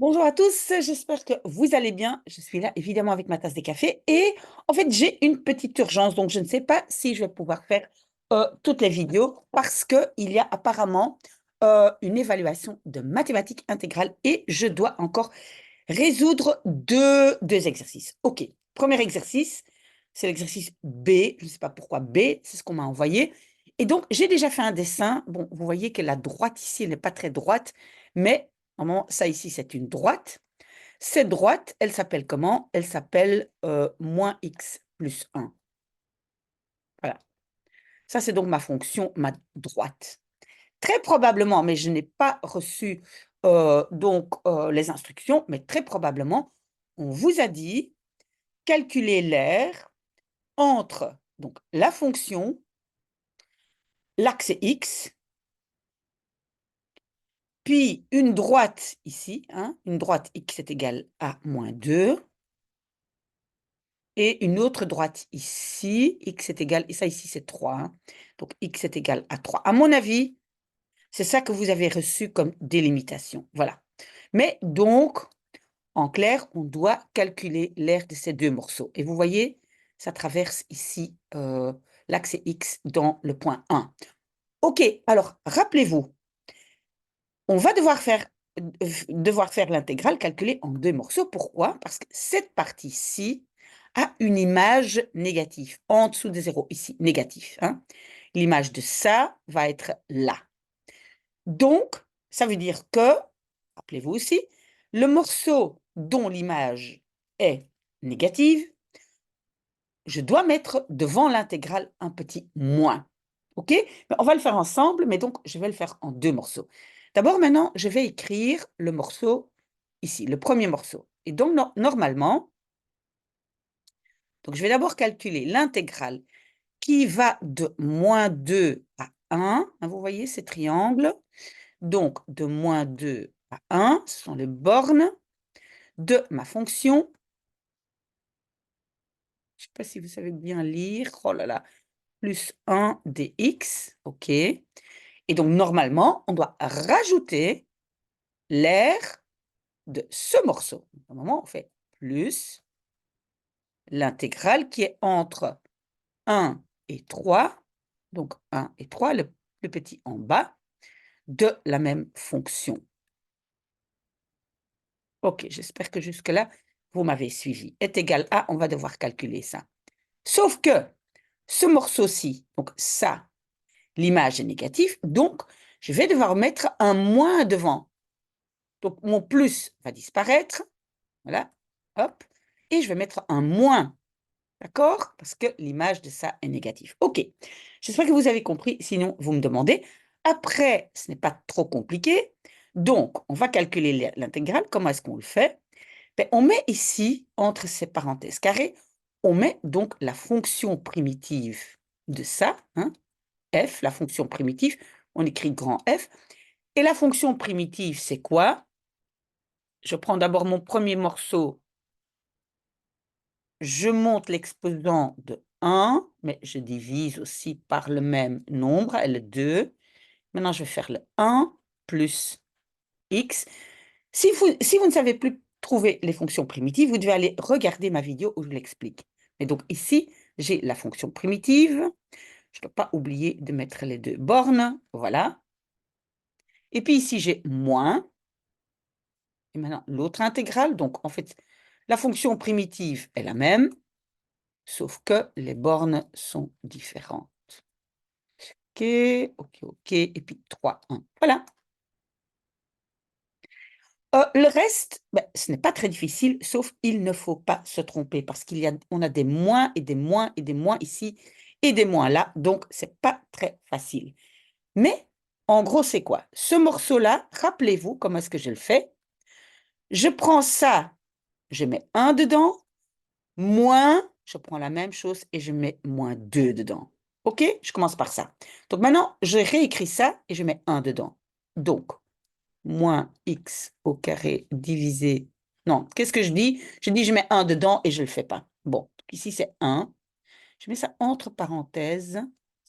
Bonjour à tous, j'espère que vous allez bien. Je suis là évidemment avec ma tasse de café et en fait j'ai une petite urgence, donc je ne sais pas si je vais pouvoir faire toutes les vidéos parce qu'il y a apparemment une évaluation de mathématiques intégrales et je dois encore résoudre deux exercices. Ok, premier exercice, c'est l'exercice B, je ne sais pas pourquoi B, c'est ce qu'on m'a envoyé. Et donc j'ai déjà fait un dessin. Bon, vous voyez que la droite ici elle n'est pas très droite, mais normalement, ça ici, c'est une droite. Cette droite, elle s'appelle comment? Elle s'appelle moins x plus 1. Voilà. Ça, c'est donc ma fonction, ma droite. Très probablement, mais je n'ai pas reçu les instructions, mais très probablement, on vous a dit calculer l'aire entre donc, la fonction, l'axe x, puis une droite ici, hein, une droite x est égale à moins 2, et une autre droite ici, x est égal, et ça ici c'est 3, hein. Donc x est égal à 3. À mon avis, c'est ça que vous avez reçu comme délimitation. Voilà. Mais donc, en clair, on doit calculer l'aire de ces deux morceaux. Et vous voyez, ça traverse ici l'axe x dans le point 1. OK, alors rappelez-vous, on va devoir faire l'intégrale calculée en deux morceaux. Pourquoi? Parce que cette partie-ci a une image négative, en dessous de 0, ici, négatif, hein. L'image de ça va être là. Donc, ça veut dire que, rappelez-vous aussi, le morceau dont l'image est négative, je dois mettre devant l'intégrale un petit moins. OK? On va le faire ensemble, mais donc je vais le faire en deux morceaux. D'abord, maintenant, je vais écrire le morceau ici, le premier morceau. Et donc, normalement, donc je vais d'abord calculer l'intégrale qui va de moins 2 à 1. Hein, vous voyez ces triangles. Donc, de moins 2 à 1, ce sont les bornes de ma fonction. Je ne sais pas si vous savez bien lire. Oh là là. Plus 1 dx. OK. Et donc, normalement, on doit rajouter l'aire de ce morceau. Normalement, on fait plus l'intégrale qui est entre 1 et 3, donc 1 et 3, le petit en bas, de la même fonction. OK, j'espère que jusque-là, vous m'avez suivi. Est égal à, on va devoir calculer ça. Sauf que ce morceau-ci, donc ça, l'image est négative, donc je vais devoir mettre un moins devant. Donc mon plus va disparaître, voilà, hop, et je vais mettre un moins. D'accord? Parce que l'image de ça est négative. OK. J'espère que vous avez compris. Sinon, vous me demandez. Après, ce n'est pas trop compliqué. Donc, on va calculer l'intégrale. Comment est-ce qu'on le fait? Ben, on met ici, entre ces parenthèses carrées, on met donc la fonction primitive de ça, hein, f, la fonction primitive. On écrit grand F. Et la fonction primitive, c'est quoi? Je prends d'abord mon premier morceau. Je monte l'exposant de 1, mais je divise aussi par le même nombre, le 2. Maintenant, je vais faire le 1 plus x. Si vous ne savez plus trouver les fonctions primitives, vous devez aller regarder ma vidéo où je l'explique. Et donc ici, j'ai la fonction primitive. Je ne dois pas oublier de mettre les deux bornes. Voilà. Et puis ici, j'ai moins. Et maintenant, l'autre intégrale. Donc, en fait, la fonction primitive est la même, sauf que les bornes sont différentes. OK, OK, OK. Et puis 3, 1. Voilà. Le reste, ben, ce n'est pas très difficile, sauf il ne faut pas se tromper parce on a des moins et des moins et des moins ici et des moins là. Donc, ce n'est pas très facile. Mais, en gros, c'est quoi? Ce morceau-là, rappelez-vous comment est-ce que je le fais. Je prends ça, je mets 1 dedans, moins, je prends la même chose et je mets moins 2 dedans. OK? Je commence par ça. Donc maintenant, je réécris ça et je mets 1 dedans. Donc, moins x au carré divisé... Non, qu'est-ce que je dis? Je dis je mets 1 dedans et je ne le fais pas. Bon, ici c'est 1. Je mets ça entre parenthèses,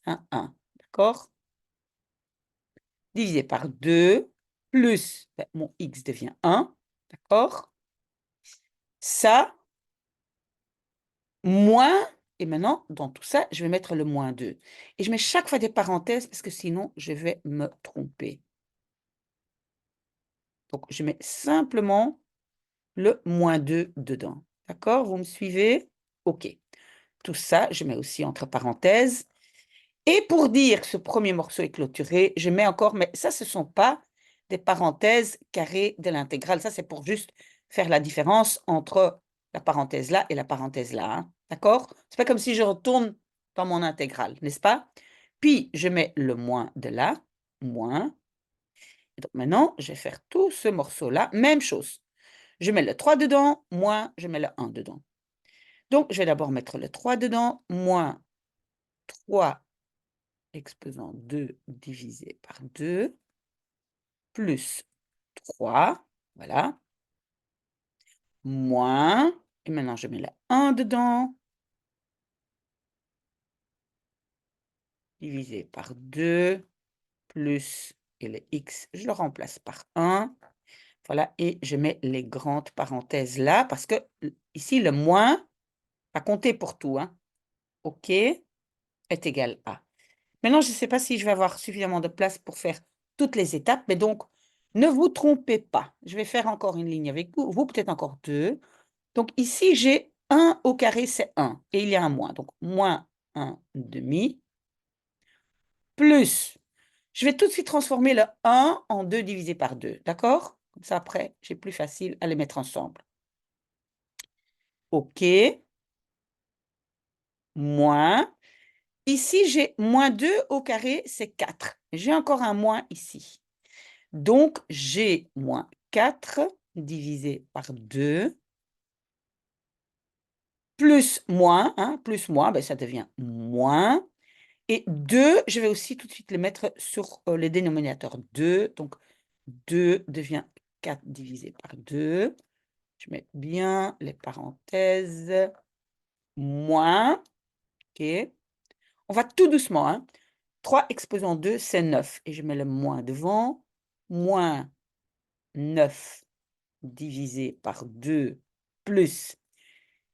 1. D'accord? Divisé par 2, plus, ben, mon x devient 1. D'accord? Ça, moins, et maintenant, dans tout ça, je vais mettre le moins 2. Et je mets chaque fois des parenthèses parce que sinon, je vais me tromper. Donc, je mets simplement le moins 2 dedans. D'accord? Vous me suivez? OK. Tout ça, je mets aussi entre parenthèses. Et pour dire que ce premier morceau est clôturé, je mets encore, mais ça, ce ne sont pas des parenthèses carrées de l'intégrale. Ça, c'est pour juste faire la différence entre la parenthèse là et la parenthèse là. Hein. D'accord? C'est pas comme si je retourne dans mon intégrale, n'est-ce pas? Puis, je mets le moins de là, moins. Et donc maintenant, je vais faire tout ce morceau-là, même chose. Je mets le 3 dedans, moins, je mets le 1 dedans. Donc, je vais d'abord mettre le 3 dedans, moins 3 exposant 2 divisé par 2, plus 3, voilà, moins, et maintenant je mets le 1 dedans, divisé par 2, plus, et le x, je le remplace par 1, voilà, et je mets les grandes parenthèses là, parce que ici, le moins, pas compter pour tout, hein, OK, est égal à. Maintenant, je ne sais pas si je vais avoir suffisamment de place pour faire toutes les étapes, mais donc, ne vous trompez pas. Je vais faire encore une ligne avec vous, vous peut-être encore deux. Donc ici, j'ai 1 au carré, c'est 1, et il y a un moins. Donc, moins 1 demi, plus, je vais tout de suite transformer le 1 en 2 divisé par 2, d'accord? Comme ça, après, j'ai plus facile à les mettre ensemble. OK, moins. Ici, j'ai moins 2 au carré, c'est 4. J'ai encore un moins ici. Donc, j'ai moins 4 divisé par 2, plus moins, hein, plus moins, ben, ça devient moins. Et 2, je vais aussi tout de suite les mettre sur les dénominateurs. 2, donc 2 devient 4 divisé par 2. Je mets bien les parenthèses. Moins, OK. On va tout doucement, hein. 3 exposant 2, c'est 9. Et je mets le moins devant. Moins 9 divisé par 2 plus.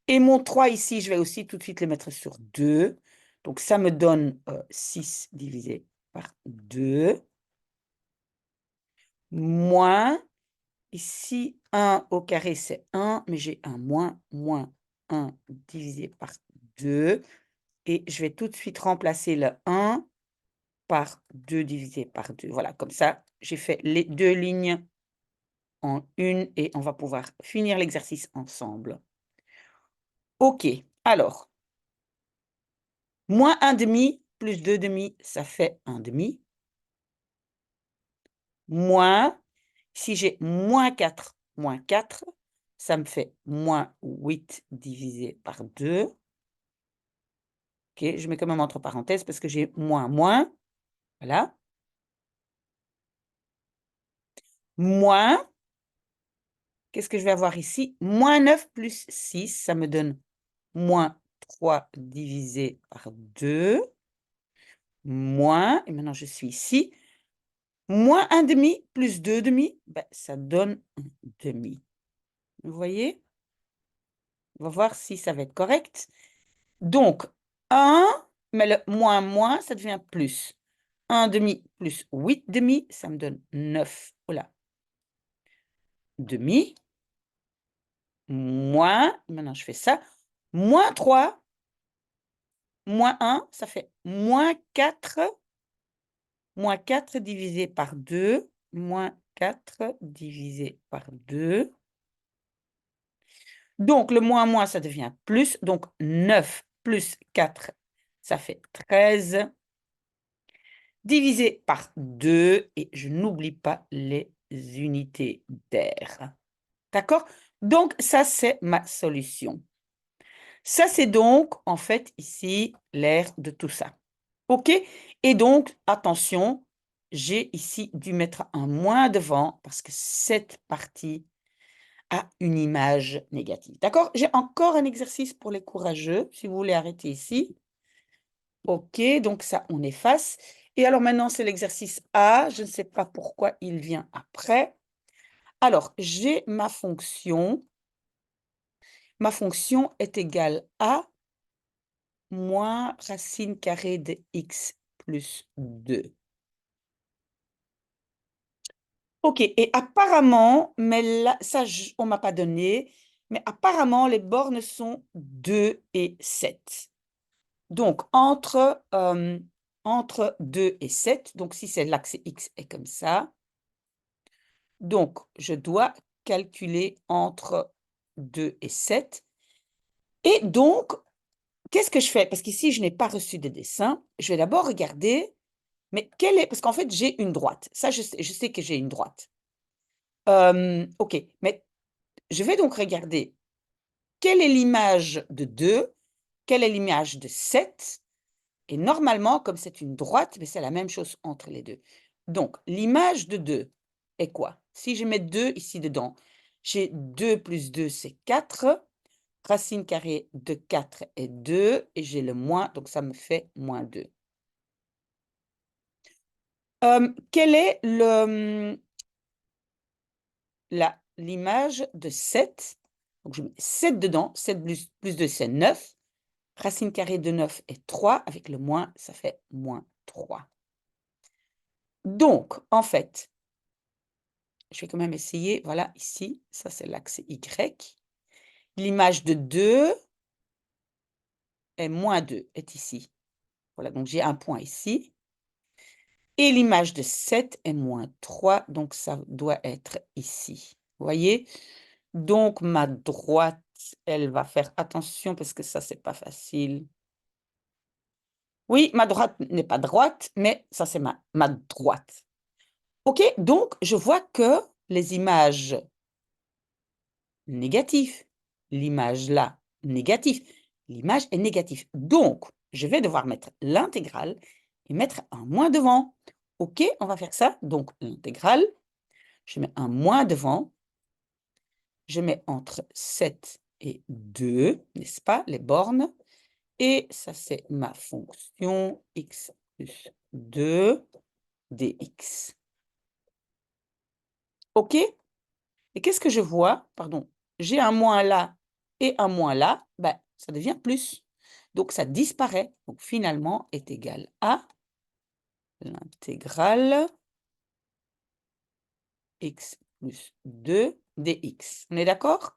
Et mon 3 ici, je vais aussi tout de suite les mettre sur 2. Donc ça me donne 6 divisé par 2. Moins, ici 1 au carré, c'est 1, mais j'ai un moins, moins 1 divisé par 2. Et je vais tout de suite remplacer le 1 par 2 divisé par 2. Voilà, comme ça, j'ai fait les deux lignes en une et on va pouvoir finir l'exercice ensemble. OK, alors, moins 1 demi plus 2 demi, ça fait 1 demi. Moins, si j'ai moins 4, ça me fait moins 8 divisé par 2. OK, je mets quand même entre parenthèses parce que j'ai moins, moins. Voilà. Moins, qu'est-ce que je vais avoir ici? Moins 9 plus 6, ça me donne moins 3 divisé par 2. Moins, et maintenant je suis ici, moins 1 demi plus 2 demi, ben, ça donne 1 demi. Vous voyez? On va voir si ça va être correct. Donc, 1, mais le moins, moins, ça devient plus. 1 demi plus 8 demi, ça me donne 9. Voilà. Demi. Moins, maintenant je fais ça. Moins 3, moins 1, ça fait moins 4. Moins 4 divisé par 2. Moins 4 divisé par 2. Donc, le moins, moins, ça devient plus. Donc, 9 plus 4, ça fait 13. Divisé par 2. Et je n'oublie pas les unités d'air. D'accord? Donc, ça, c'est ma solution. Ça, c'est donc, en fait, ici, l'air de tout ça. OK? Et donc, attention, j'ai ici dû mettre un moins devant parce que cette partie a une image négative. D'accord? J'ai encore un exercice pour les courageux, si vous voulez arrêter ici. OK, donc ça, on efface. Et alors maintenant, c'est l'exercice A. Je ne sais pas pourquoi il vient après. Alors, j'ai ma fonction. Ma fonction est égale à moins racine carrée de x plus 2. OK, et apparemment, mais là, ça, on ne m'a pas donné, mais apparemment, les bornes sont 2 et 7. Donc, entre 2 et 7, donc si c'est l'axe x est comme ça, donc je dois calculer entre 2 et 7. Et donc, qu'est-ce que je fais? Parce qu'ici, je n'ai pas reçu de dessin. Je vais d'abord regarder, mais quelle est... Parce qu'en fait, j'ai une droite. Ça, je sais que j'ai une droite. OK, mais je vais donc regarder quelle est l'image de 2, quelle est l'image de 7. Et normalement, comme c'est une droite, mais c'est la même chose entre les deux. Donc, l'image de 2 est quoi? Si je mets 2 ici dedans, j'ai 2 plus 2, c'est 4. Racine carrée de 4 est 2. Et j'ai le moins, donc ça me fait moins 2. Quelle est l'image de 7? Donc, je mets 7 dedans. 7 plus 2, c'est 9. Racine carrée de 9 est 3. Avec le moins, ça fait moins 3. Donc, en fait, je vais quand même essayer. Voilà, ici, ça c'est l'axe Y. L'image de 2 est moins 2, est ici. Voilà, donc j'ai un point ici. Et l'image de 7 est moins 3, donc ça doit être ici. Vous voyez? Donc ma droite, elle va faire attention parce que ça, c'est pas facile. Oui, ma droite n'est pas droite, mais ça, c'est ma droite. OK, donc je vois que les images négatives, l'image là, négative, l'image est négative. Donc, je vais devoir mettre l'intégrale et mettre un moins devant. OK, on va faire ça. Donc, l'intégrale, je mets un moins devant. Je mets entre 7 et 2, n'est-ce pas, les bornes. Et ça, c'est ma fonction x plus 2 dx. OK? Et qu'est-ce que je vois? Pardon, j'ai un moins là et un moins là, ben, ça devient plus. Donc, ça disparaît. Donc, finalement, est égal à l'intégrale x plus 2 dx. On est d'accord?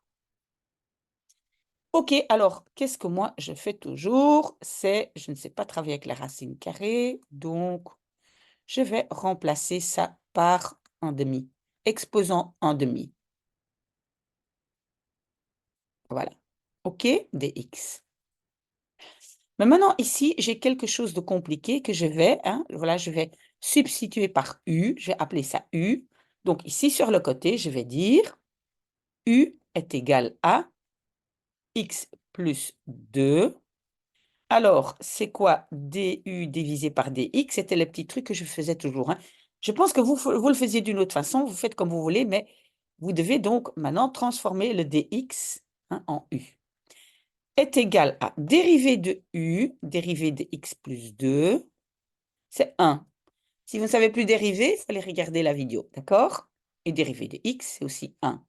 OK, alors, qu'est-ce que moi, je fais toujours? C'est, je ne sais pas travailler avec la racine carrée, donc je vais remplacer ça par un demi, exposant un demi. Voilà. OK, dx. Mais maintenant, ici, j'ai quelque chose de compliqué que je vais, voilà, je vais substituer par U. Je vais appeler ça U. Donc, ici, sur le côté, je vais dire U est égal à x plus 2. Alors, c'est quoi du divisé par dx? C'était le petit truc que je faisais toujours. Je pense que vous le faisiez d'une autre façon. Vous faites comme vous voulez, mais vous devez donc maintenant transformer le dx en U. Est égal à dérivée de U, dérivée de x plus 2, c'est 1. Si vous ne savez plus dériver, il fallait regarder la vidéo, d'accord? Et dérivée de x, c'est aussi 1.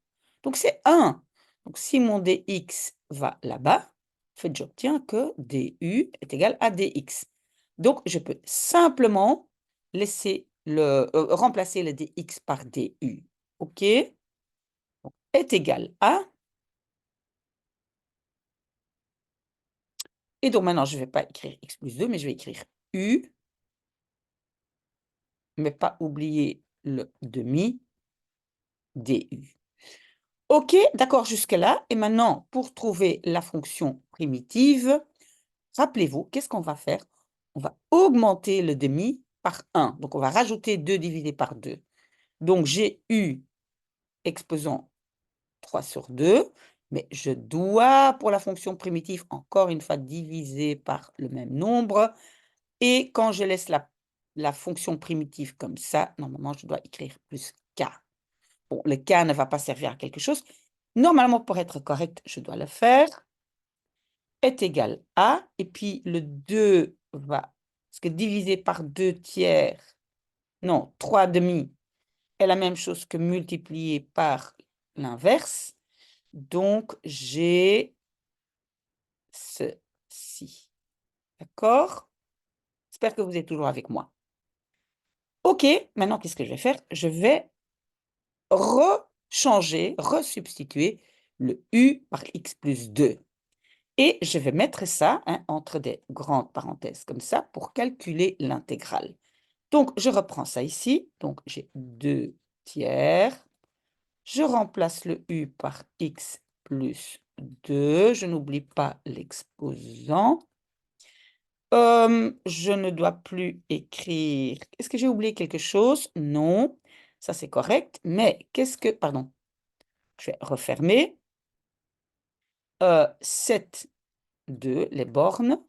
Donc, c'est 1. Donc, si mon dx va là-bas, en fait, j'obtiens que du est égal à dx. Donc, je peux simplement laisser remplacer le dx par du. OK? Donc, est égal à... Et donc, maintenant, je ne vais pas écrire x plus 2, mais je vais écrire u, mais pas oublier le demi du. OK, d'accord jusque-là. Et maintenant, pour trouver la fonction primitive, rappelez-vous, qu'est-ce qu'on va faire? On va augmenter le demi par 1. Donc, on va rajouter 2 divisé par 2. Donc, j'ai u exposant 3 sur 2, mais je dois, pour la fonction primitive, encore une fois, diviser par le même nombre. Et quand je laisse la fonction primitive comme ça, normalement, je dois écrire plus k. Bon, le k ne va pas servir à quelque chose. Normalement, pour être correct, je dois le faire. Est égal à, et puis le 2 va, parce que divisé par 2 tiers, non, 3 demi est la même chose que multiplié par l'inverse. Donc, j'ai ceci. D'accord? J'espère que vous êtes toujours avec moi. OK, maintenant, qu'est-ce que je vais faire? Je vais rechanger, resubstituer le u par x plus 2. Et je vais mettre ça entre des grandes parenthèses comme ça pour calculer l'intégrale. Donc, je reprends ça ici. Donc, j'ai 2 tiers. Je remplace le u par x plus 2. Je n'oublie pas l'exposant. Je ne dois plus écrire. Est-ce que j'ai oublié quelque chose? Non, ça c'est correct. Mais qu'est-ce que... Pardon, je vais refermer. 7, 2, les bornes.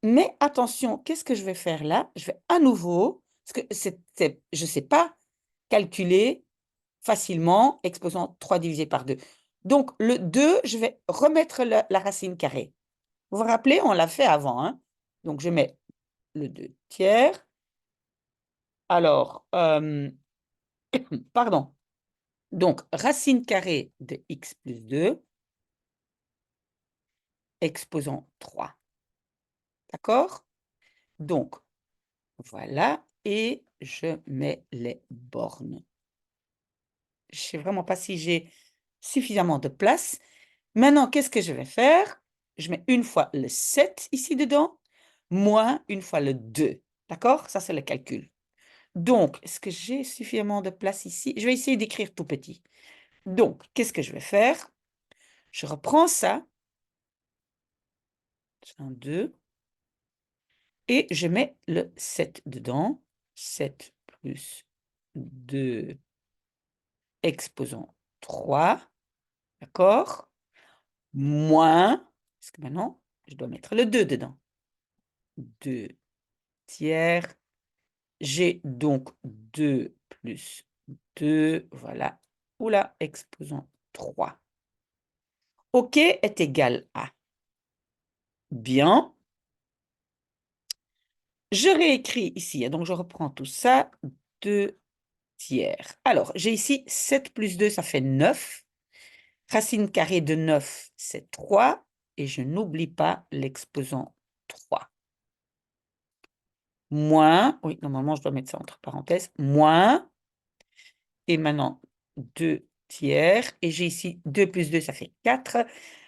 Mais attention, qu'est-ce que je vais faire là? Je vais à nouveau, parce que je ne sais pas calculer facilement exposant 3 divisé par 2. Donc, le 2, je vais remettre la racine carrée. Vous vous rappelez, on l'a fait avant. Hein? Donc, je mets le 2 tiers. Alors, pardon. Donc, racine carrée de x plus 2, exposant 3. D'accord? Donc, voilà. Et je mets les bornes. Je ne sais vraiment pas si j'ai suffisamment de place. Maintenant, qu'est-ce que je vais faire? Je mets une fois le 7 ici dedans, moins une fois le 2. D'accord? Ça, c'est le calcul. Donc, est-ce que j'ai suffisamment de place ici? Je vais essayer d'écrire tout petit. Donc, qu'est-ce que je vais faire? Je reprends ça. Un 2. Et je mets le 7 dedans. 7 plus 2 exposant 3. D'accord? Moins, parce que maintenant, je dois mettre le 2 dedans. 2 tiers. J'ai donc 2 plus 2, voilà. Oula, exposant 3. OK est égal à. Bien. Je réécris ici, donc je reprends tout ça. 2 tiers. Alors, j'ai ici 7 plus 2, ça fait 9. Racine carrée de 9, c'est 3. Et je n'oublie pas l'exposant 3. Moins, oui, normalement, je dois mettre ça entre parenthèses, moins, et maintenant, 2 tiers, et j'ai ici 2 plus 2, ça fait 4.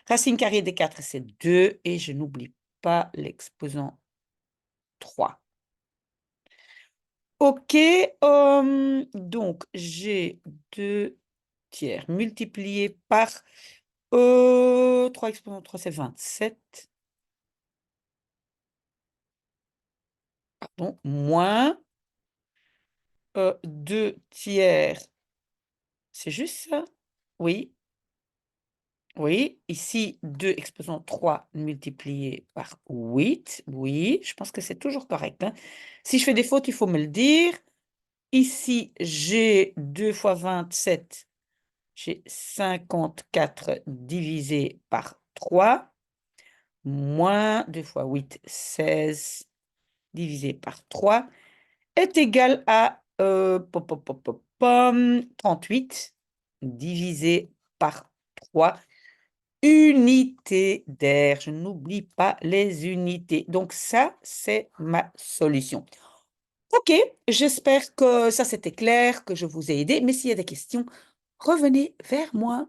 Racine carrée de 4, c'est 2, et je n'oublie pas l'exposant 3. OK, donc j'ai 2 tiers multiplié par 3 exposant 3, c'est 27. Pardon, moins 2 tiers, c'est juste ça? Oui, oui. Ici, 2 exposant 3 multiplié par 8. Oui, je pense que c'est toujours correct. Hein. Si je fais des fautes, il faut me le dire. Ici, j'ai 2 fois 27. J'ai 54 divisé par 3. Moins 2 fois 8, 16 divisé par 3 est égal à 38 divisé par 3 unités d'air. Je n'oublie pas les unités. Donc ça, c'est ma solution. OK, j'espère que ça c'était clair, que je vous ai aidé. Mais s'il y a des questions, revenez vers moi.